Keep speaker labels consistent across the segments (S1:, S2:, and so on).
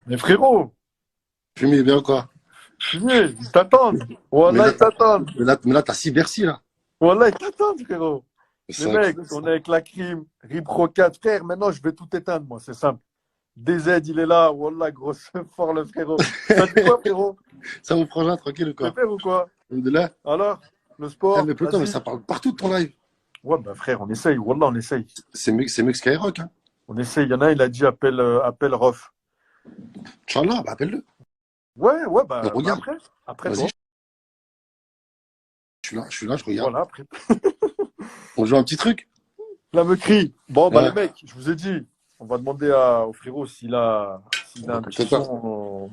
S1: Mais frérot,
S2: Fumier, bien quoi.
S1: fumier, ils t'attendent.
S2: Mais
S1: Wallah,
S2: là,
S1: ils t'attendent.
S2: t'as 6 Bercy, là.
S1: Wallah, ils t'attendent, frérot.
S2: C'est
S1: Les mecs,
S2: incroyable,
S1: on
S2: ça.
S1: est avec la crime, Rip Rocket, frère. Maintenant, je vais tout éteindre, moi, c'est simple. DZ, il est là. Wallah, gros, fort le frérot. Ça dit quoi, frérot?
S2: Ça, mon frangin, tranquille ou quoi?
S1: Pépère ou quoi?
S2: De là.
S1: Alors, le
S2: Eh,
S1: sport,
S2: mais plutôt, mais
S1: vas-y.
S2: ça parle partout de ton live.
S1: Ouais, bah frère, on essaye. Wallah, on essaye.
S2: C'est mieux que Skyrock, hein.
S1: On essaye. Il y en a un, il a dit appelle Rof.
S2: Inch'Allah, bah, appelle-le.
S1: Ouais, ouais,
S2: On
S1: bah
S2: regarde.
S1: après. Après
S2: Vas-y,
S1: toi.
S2: je suis là, je regarde.
S1: Voilà, après.
S2: On joue un petit truc.
S1: Là, me crie. Bon, bah les
S2: Ouais.
S1: mecs, je vous ai dit, on va demander au frérot s'il a
S2: Attends,
S1: un petit
S2: t'inquiète pas.
S1: son,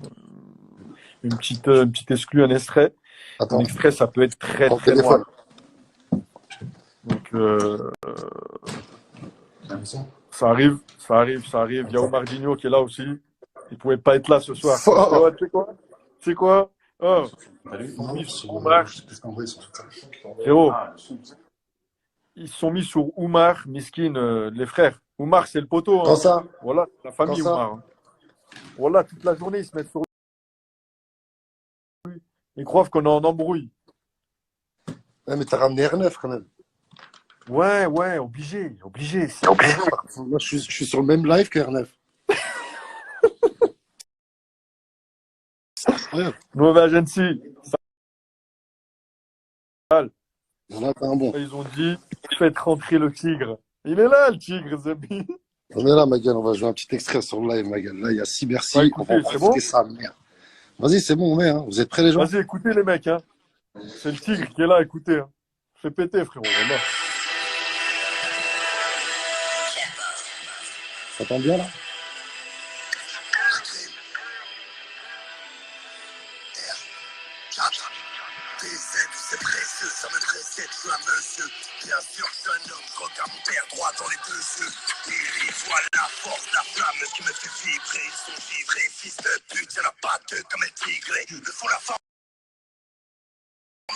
S1: une petite exclu, un extrait. Un
S2: Attends,
S1: extrait, ça peut être très,
S2: prends le
S1: très noir.
S2: téléphone.
S1: Donc, ça arrive, ça arrive, ça arrive. Il y a Omar Digno qui est là aussi. Il pouvait pas être là ce soir. Parce que, ouais,
S2: Fort.
S1: tu sais quoi? Tu sais quoi? Oh, ils sont mis sur Oumar. Frérot, ils sont mis sur Oumar, Miskin, les frères. Oumar, c'est le poteau,
S2: Quand
S1: hein.
S2: ça?
S1: Voilà, la
S2: Quand
S1: famille
S2: ça?
S1: Oumar, hein. Voilà, toute la journée, ils se mettent sur lui. Ils croient qu'on est en embrouille.
S2: Ouais, mais t'as ramené R9 quand même.
S1: Ouais, ouais, obligé, obligé.
S2: Moi, je suis sur le même live que R9. C'est incroyable.
S1: Nouvelle agency.
S2: On a pas un bon.
S1: Ils ont dit, faites rentrer le tigre. Il est là, le tigre, Zabi.
S2: On est là, ma gueule. On va jouer un petit extrait sur le live, ma gueule. Là, il y a 6
S1: Bah
S2: Bercy. On va en
S1: écoutez, c'est
S2: profiter
S1: bon?
S2: ça, merde. Vas-y, c'est bon, on est, hein. Vous êtes prêts, les gens?
S1: Vas-y, écoutez les mecs, hein. C'est le tigre qui est là, écoutez, hein. Fais péter, frérot, voilà.
S2: Ça t'entend bien, là? C'est précieux, ça me précède, je suis un monsieur. Bien sûr, je suis un homme, je regarde mon père droit dans les deux yeux. Il y voit la force, la flamme qui me fait vibrer. Ils sont givrés, fils de pute, y'en a pas deux comme un tigré. Le font la forme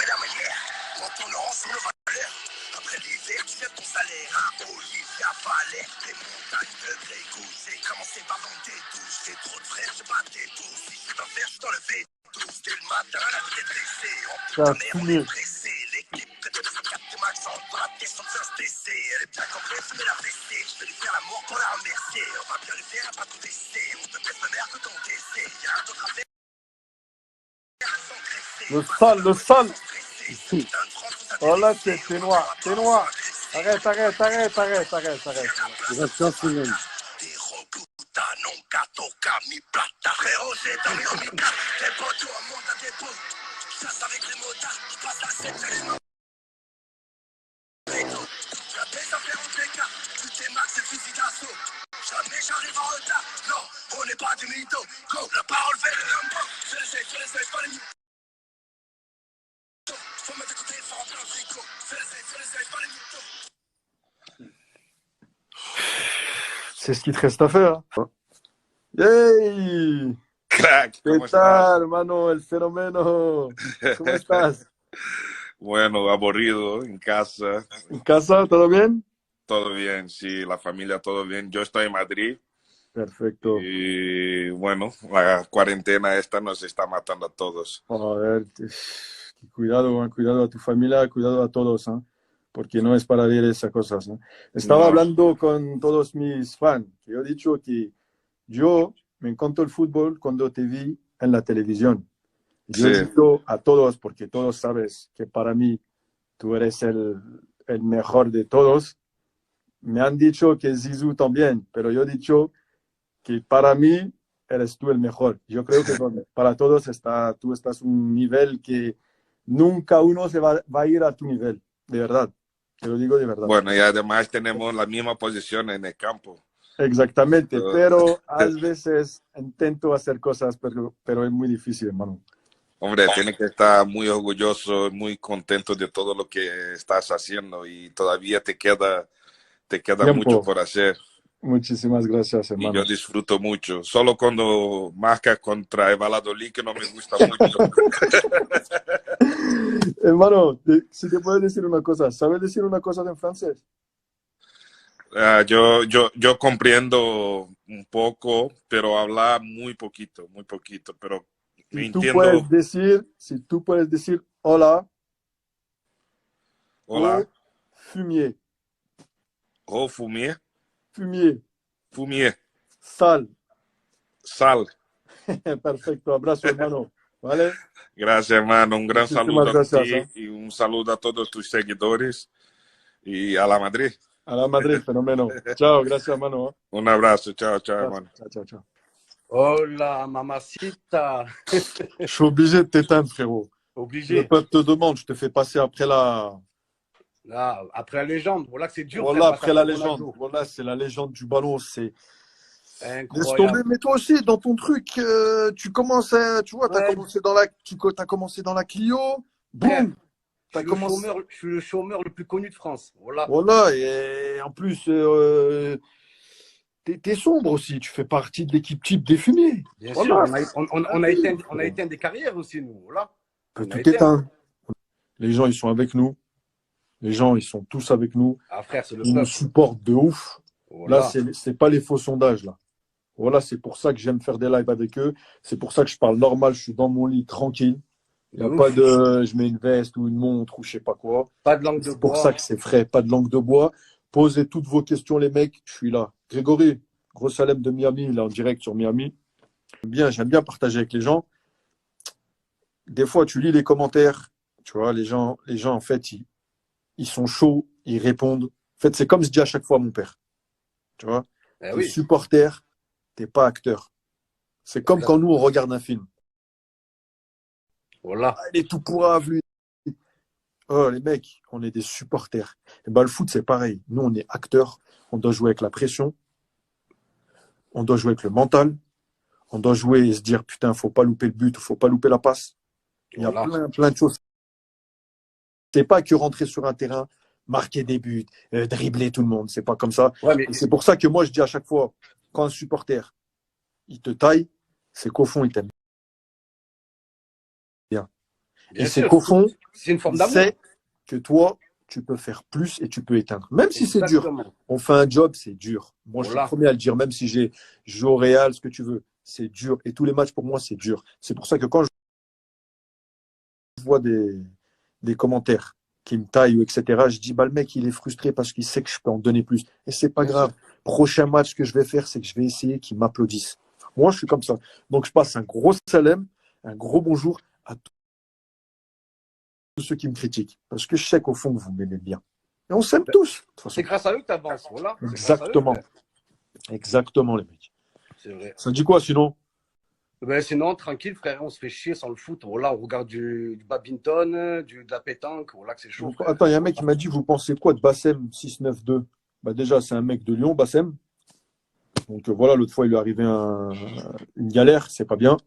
S2: et la manière. Quand on en sur le valeur. Après l'hiver, tu viens de ton salaire. À Olivia Valère, des montagnes de grès gauche. J'ai commencé par vendre des douches. J'ai trop de frères, j'ai pas des douces. Si je suis dans le fer, je suis dans le V12. Dès le matin, la vie est dressée. En
S1: Ça
S2: putain
S1: a
S2: mère, on est
S1: fumé.
S2: pressé. L'équipe de 4 max en bas, question de faire se baisser. Elle est bien comme fumer la fessée. Je vais lui faire l'amour pour la remercier. On va bien lui faire, pas tout tester. On te baisse ma mère que ton décès. Y'a un autre à faire.
S1: Le sale, le sale. Voilà, t'es noir, t'es noir. Arrête, arrête, arrête, arrête, arrête, arrête.
S2: Il reste 15 secondes. Jamais j'arrive en retard. Non, on n'est pas du mytho. Go, la parole fait le number. Fais les pas les mythos. Faut mettre de côté, faut remplir un frigo. Fais les pas les mythos.
S1: C'est ce qu'il te reste à faire, hein. Hey!
S3: Crack,
S1: ¿Qué
S3: ¿cómo estás?
S1: tal, hermano? El fenómeno. ¿Cómo estás?
S3: Bueno, aburrido en casa,
S1: ¿En casa? ¿Todo bien?
S3: todo bien, sí, la familia todo bien. Yo estoy en Madrid
S1: Perfecto.
S3: y bueno, la cuarentena esta nos está matando a todos.
S1: A ver, cuidado, cuidado a tu familia, cuidado a todos, ¿eh? Porque no es para ver esas cosas, ¿eh? Estaba
S3: No,
S1: hablando con todos mis fans. Yo he dicho que yo me encantó el fútbol cuando te vi en la televisión. Yo
S3: sí,
S1: he dicho a todos, porque todos sabes que para mí tú eres el mejor de todos. Me han dicho que Zizou también, pero yo he dicho que para mí eres tú el mejor. Yo creo que para todos tú estás un nivel que nunca uno va a ir a tu nivel, de verdad. Te lo digo de verdad.
S3: bueno, y además tenemos la misma posición en el campo.
S1: Exactamente,
S3: Uh,
S1: pero a veces intento hacer cosas, pero es muy difícil, hermano.
S3: Hombre, tienes que estar muy orgulloso, muy contento de todo lo que estás haciendo y todavía te queda mucho
S1: Tiempo.
S3: por hacer.
S1: Muchísimas gracias,
S3: Y
S1: hermano.
S3: yo disfruto mucho. Solo cuando marca contra el Valladolid, que no me gusta mucho.
S1: Hermano, si te puedo decir una cosa, ¿sabes decir una cosa en francés?
S3: Yo comprendo un poco, pero habla muy poquito, pero me
S1: Si tú puedes
S3: entiendo.
S1: decir, si tú puedes decir hola
S3: Hola,
S1: au fumier,
S3: oh, fumier,
S1: fumier,
S3: fumier,
S1: sal.
S3: sal.
S1: Perfecto, abrazo hermano. ¿Vale?
S3: Gracias, hermano. Un gran
S1: Muchísimas
S3: saludo a
S1: gracias,
S3: ti
S1: ¿eh?
S3: y un saludo a todos tus seguidores y a la Madrid.
S1: A la Madrid, fenómeno. Chao, gracias hermano, ¿eh?
S3: Un abrazo. Chao, chao,
S1: Chao,
S3: hermano.
S1: chao, chao, chao.
S4: Hola, mamacita.
S1: Je suis obligé de t'éteindre, frérot. Le
S4: Obligé.
S1: peuple te demande, je te fais passer après la.
S4: Là, après la légende, voilà que c'est dur.
S1: Voilà,
S4: frère,
S1: après la
S4: face à
S1: légende.
S4: Ronaldo.
S1: Voilà, c'est la légende du ballon. C'est. Laisse tomber,
S4: Incroyable.
S1: mais toi aussi, dans ton truc, tu commences à. Tu vois,
S4: Ouais.
S1: t'as commencé dans la Clio.
S4: Frère,
S1: Boum! T'as commencé.
S4: je suis le chômeur le plus connu de France. Voilà.
S1: Voilà, et en plus, t'es sombre aussi. Tu fais partie de l'équipe type des fumiers.
S4: Bien
S1: Voilà.
S4: sûr, on a éteint des carrières aussi, nous. Voilà.
S1: On peut
S4: On a
S1: tout
S4: éteint.
S1: éteindre. Les gens, ils sont avec nous. Les gens, ils sont tous avec nous.
S4: Ah, frère, c'est le
S1: Ils nous
S4: peuple.
S1: supportent de ouf.
S4: Voilà.
S1: Là, c'est pas les faux sondages, là. Voilà, c'est pour ça que j'aime faire des lives avec eux. C'est pour ça que je parle normal. Je suis dans mon lit, tranquille. Il n'y a
S4: De
S1: pas
S4: ouf.
S1: de je mets une veste ou une montre ou je sais pas quoi.
S4: Pas de langue de
S1: C'est pour
S4: bois.
S1: ça que c'est frais. Pas de langue de bois. Posez toutes vos questions, les mecs. Je suis là. Grégory, Gros Salem de Miami, là, en direct sur Miami. J'aime bien partager avec les gens. Des fois, tu lis les commentaires. Tu vois, les gens en fait, ils sont chauds. Ils répondent. En fait, c'est comme je dis à chaque fois à mon père. Tu vois,
S4: Eh
S1: t'es
S4: oui.
S1: supporter, t'es pas acteur. C'est comme
S4: Exact.
S1: quand nous, on regarde un film.
S4: Voilà.
S1: Ah, il est tout pourrave, lui. Oh, les mecs, on est des supporters. Et ben, le foot, c'est pareil. Nous, on est acteurs. On doit jouer avec la pression. On doit jouer avec le mental. On doit jouer et se dire, putain, faut pas louper le but, faut pas louper la passe. Il y a
S4: Voilà.
S1: plein de choses. C'est pas que rentrer sur un terrain, marquer des buts, dribbler tout le monde. C'est pas comme ça.
S4: Ouais, mais
S1: Et c'est pour ça que moi, je dis à chaque fois, quand un supporter, il te taille, c'est qu'au fond, il t'aime bien.
S4: bien
S1: Et c'est
S4: sûr,
S1: qu'au fond,
S4: c'est une forme
S1: il
S4: d'amour.
S1: sait que toi, tu peux faire plus et tu peux éteindre. Même si c'est dur.
S4: Exactement.
S1: On fait un job, c'est dur. Moi, je suis le
S4: Voilà.
S1: premier à le dire, même si je joue au Real, ce que tu veux. C'est dur. Et tous les matchs, pour moi, c'est dur. C'est pour ça que quand je vois des commentaires qui me taillent, etc., je dis, bah, le mec, il est frustré parce qu'il sait que je peux en donner plus. Et c'est pas
S4: Bien
S1: grave. Prochain match que je vais faire, c'est que je vais essayer qu'ils m'applaudissent. Moi, je suis comme ça. Donc, je passe un gros salam, un gros bonjour à tous ceux qui me critiquent. Parce que je sais qu'au fond, vous m'aimez bien. Et on s'aime tous. De toute façon.
S4: C'est grâce à eux que tu avances. Voilà. C'est grâce à eux,
S1: Exactement.
S4: frère.
S1: Exactement, les mecs.
S4: C'est vrai.
S1: Ça dit quoi, sinon?
S4: Ben, sinon, tranquille, frère, on se fait chier sans le foot. Voilà, on regarde du badminton, de la pétanque. Voilà que c'est chaud. frère.
S1: Attends, il y a un mec qui m'a dit, vous pensez quoi de Bassem 692? Bah, déjà, c'est un mec de Lyon, Bassem. Donc voilà, l'autre fois, il lui est arrivé une galère, c'est pas bien.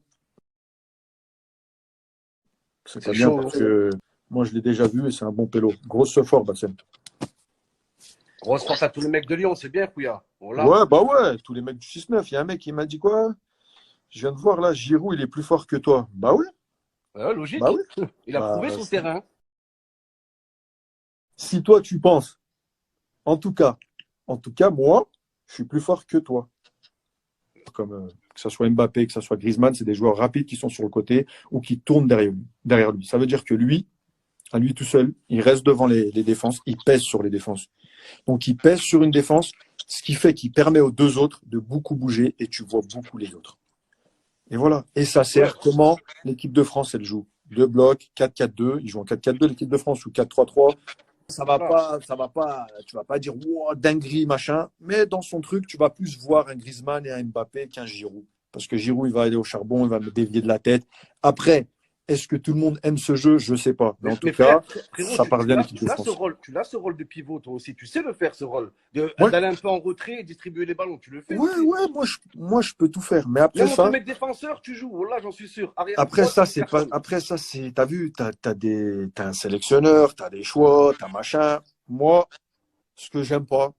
S1: C'est pas
S4: C'est
S1: bien
S4: chaud.
S1: parce que moi, je l'ai déjà vu et c'est un bon pélo. Grosse fort, Bassem.
S4: Grosse force à tous les mecs de Lyon, c'est bien, Kouya. Voilà.
S1: Ouais, bah ouais, tous les mecs du 6-9. Il y a un mec qui m'a dit quoi? Je viens de voir là, Giroud, il est plus fort que toi. Bah oui,
S4: Ouais, logique.
S1: bah oui.
S4: Il a
S1: Bah,
S4: prouvé sur le terrain.
S1: si toi, tu penses, en tout cas, moi, je suis plus fort que toi. Comme que ce soit Mbappé, que ce soit Griezmann, c'est des joueurs rapides qui sont sur le côté ou qui tournent derrière lui. Ça veut dire que lui, à lui tout seul, il reste devant les défenses, il pèse sur les défenses. Donc il pèse sur une défense, ce qui fait qu'il permet aux deux autres de beaucoup bouger et tu vois beaucoup les autres. Et voilà. Et ça sert comment l'équipe de France, elle joue. 2 blocs, 4-4-2, ils jouent en 4-4-2 l'équipe de France ou 4-3-3. Ça va pas, tu vas pas dire wow, dinguerie, machin, mais dans son truc, tu vas plus voir un Griezmann et un Mbappé qu'un Giroud. Parce que Giroud, il va aller au charbon, il va me dévier de la tête. Après, est-ce que tout le monde aime ce jeu? Je sais pas. Mais en tout cas,
S4: frérot,
S1: ça parvient à l'équipe
S4: tu
S1: de
S4: as
S1: France.
S4: tu as ce rôle de pivot, toi aussi. Tu sais le faire, ce rôle.
S1: Ouais.
S4: D'aller un peu en retrait et distribuer les ballons. Tu le fais.
S1: Ouais,
S4: aussi.
S1: ouais, moi, je peux tout faire. Mais après
S4: Même en
S1: ça,
S4: tant que défenseur, tu joues. Voilà, j'en suis sûr.
S1: après ça, c'est pas, après ça, c'est, t'as vu, t'as un sélectionneur, t'as des choix, t'as machin. Moi, ce que j'aime pas,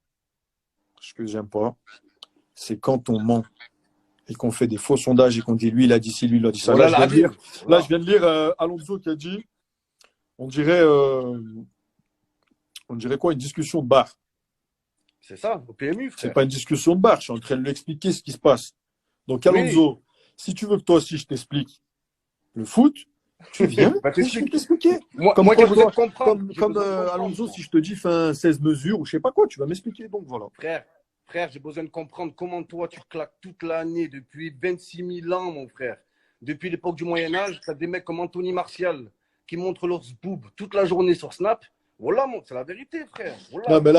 S1: c'est quand on ment et qu'on fait des faux sondages et qu'on dit lui, il a dit ci, lui, il a dit ça.
S4: Voilà,
S1: Là, je viens
S4: voilà.
S1: de lire Alonso qui a dit, on dirait quoi, une discussion de bar.
S4: C'est ça, au PMU,
S1: C'est
S4: frère.
S1: pas une discussion de bar, je suis en train de lui expliquer ce qui se passe. Donc, Alonso, si tu veux que toi aussi je t'explique le foot, tu viens
S4: Bah,
S1: et je vais t'expliquer.
S4: Moi,
S1: Comme
S4: moi
S1: quoi,
S4: j'ai besoin de
S1: toi,
S4: comprendre.
S1: comme,
S4: J'ai
S1: comme
S4: besoin de comprendre,
S1: Alonso,
S4: moi.
S1: si je te dis fais un 16 mesures ou je sais pas quoi, tu vas m'expliquer. Donc voilà.
S4: Frère, j'ai besoin de comprendre comment toi, tu claques toute l'année depuis 26 000 ans, mon frère. Depuis l'époque du Moyen-Âge, tu as des mecs comme Anthony Martial qui montrent leurs boobs toute la journée sur Snap. Voilà, c'est la vérité, frère. Voilà.
S1: Non, mais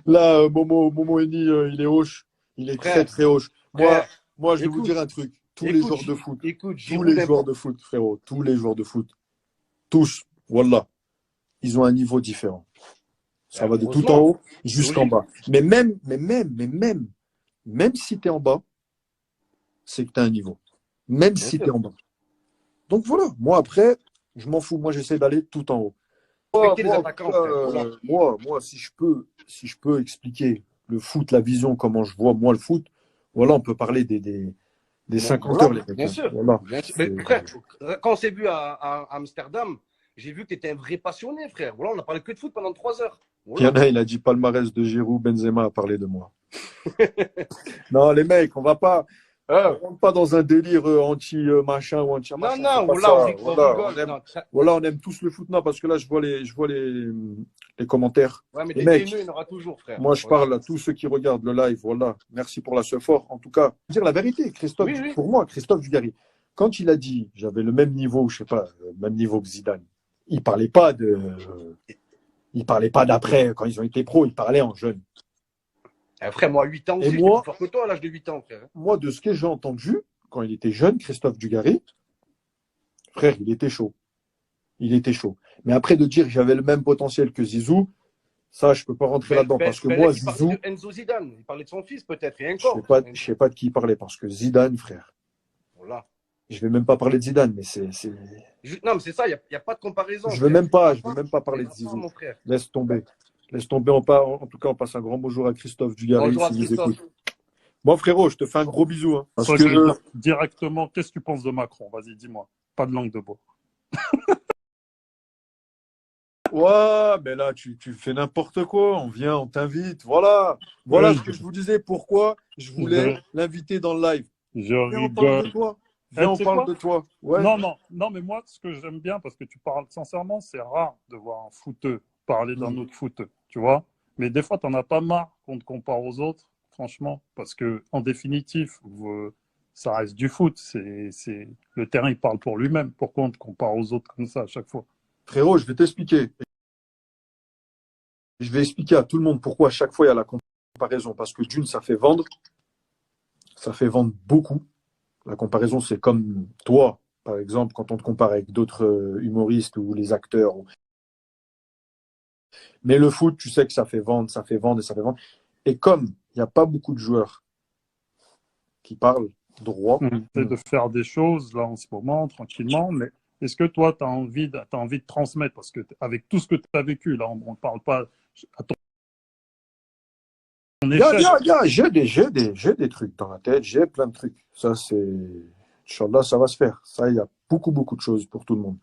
S1: là, Momo Eni, il est hoche. Il est très, très hoche. Moi, je vais vous dire un truc. Tous les joueurs de foot, tous les joueurs de foot, frérot, tous les joueurs de foot, tous, voilà, ils ont un niveau différent. Ça va de tout en haut jusqu'en bas. Mais même si tu es en bas, c'est que tu as un niveau. Même si tu es en bas. Donc voilà, moi après, je m'en fous. Moi, j'essaie d'aller tout en haut. Moi, si je peux expliquer le foot, la vision, comment je vois moi le foot, voilà, on peut parler des 50 heures, les mecs.
S4: Bien sûr.
S1: Voilà.
S4: Mais frère, quand on s'est vu à Amsterdam, j'ai vu que tu étais un vrai passionné, frère. Voilà, on a parlé que de foot pendant 3 heures. Voilà.
S1: Il y en a, il a dit palmarès de Giroud, Benzema a parlé de moi. Non, les mecs, on rentre pas dans un délire anti-machin ou anti-machin.
S4: Non, voilà, on rigole.
S1: Voilà, on aime tous le foot. Non, parce que là, je vois les commentaires.
S4: Ouais, mais
S1: les
S4: des
S1: mecs,
S4: il y en aura toujours, frère.
S1: Moi, je parle à tous ceux qui regardent le live. Voilà, merci pour la fort. En tout cas, dire la vérité, Christophe, pour moi, Christophe Dugarry, quand il a dit j'avais le même niveau, je sais pas, le même niveau que Zidane, il parlait pas d'après quand ils ont été pros, il parlait en jeune.
S4: Frère, moi, 8 ans,
S1: et
S4: aussi,
S1: moi,
S4: plus fort que toi à l'âge de 8 ans, frère.
S1: Moi, de ce que j'ai entendu, quand il était jeune, Christophe Dugarry, frère, il était chaud. Il était chaud. Mais après, de dire que j'avais le même potentiel que Zizou, ça, je peux pas rentrer là-dedans. Parce que moi, Zizou.
S4: Il parlait de Enzo Zidane. Il parlait de son fils, peut-être. Et
S1: encore. Je sais pas de qui il parlait. Parce que Zidane, frère.
S4: Voilà.
S1: Je vais même pas parler de Zidane, mais c'est.
S4: Non, mais c'est ça, il n'y a pas de comparaison.
S1: Je veux même pas parler de Zizou.
S4: Mon frère.
S1: Laisse tomber. En tout cas, on passe un grand bonjour à Christophe Dugarry.
S4: Bonjour à Christophe.
S1: Moi, frérot, je te fais un gros bisou. Hein,
S5: parce que directement, qu'est-ce que tu penses de Macron? Vas-y, dis-moi. Pas de langue de bois.
S1: Ouais, mais là, tu fais n'importe quoi. On vient, on t'invite. Voilà ce que je vous disais. Pourquoi je voulais l'inviter dans le live.
S5: Viens,
S1: on parle de toi. Viens, on parle de toi. Ouais.
S5: Non, mais moi, ce que j'aime bien, parce que tu parles sincèrement, c'est rare de voir un footeux parler d'un autre footeux, tu vois. Mais des fois, tu n'en as pas marre qu'on te compare aux autres, franchement, parce que en définitive, ça reste du foot. Le terrain, il parle pour lui-même. Pourquoi on te compare aux autres comme ça à chaque fois?
S1: Frérot, je vais t'expliquer. Je vais expliquer à tout le monde pourquoi à chaque fois il y a la comparaison. Parce que d'une, ça fait vendre. Ça fait vendre beaucoup. La comparaison, c'est comme toi, par exemple, quand on te compare avec d'autres humoristes ou les acteurs. Mais le foot, tu sais que ça fait vendre, ça fait vendre et ça fait vendre. Et comme il n'y a pas beaucoup de joueurs qui parlent droit.
S5: On essaie de faire des choses là en ce moment, tranquillement, mais est-ce que toi, tu as envie de transmettre? Parce que avec tout ce que tu as vécu, là, on ne parle pas à ton
S1: J'ai des trucs dans la tête, j'ai plein de trucs. Ça, c'est. Inch'Allah, ça va se faire. Ça, il y a beaucoup de choses pour tout le monde.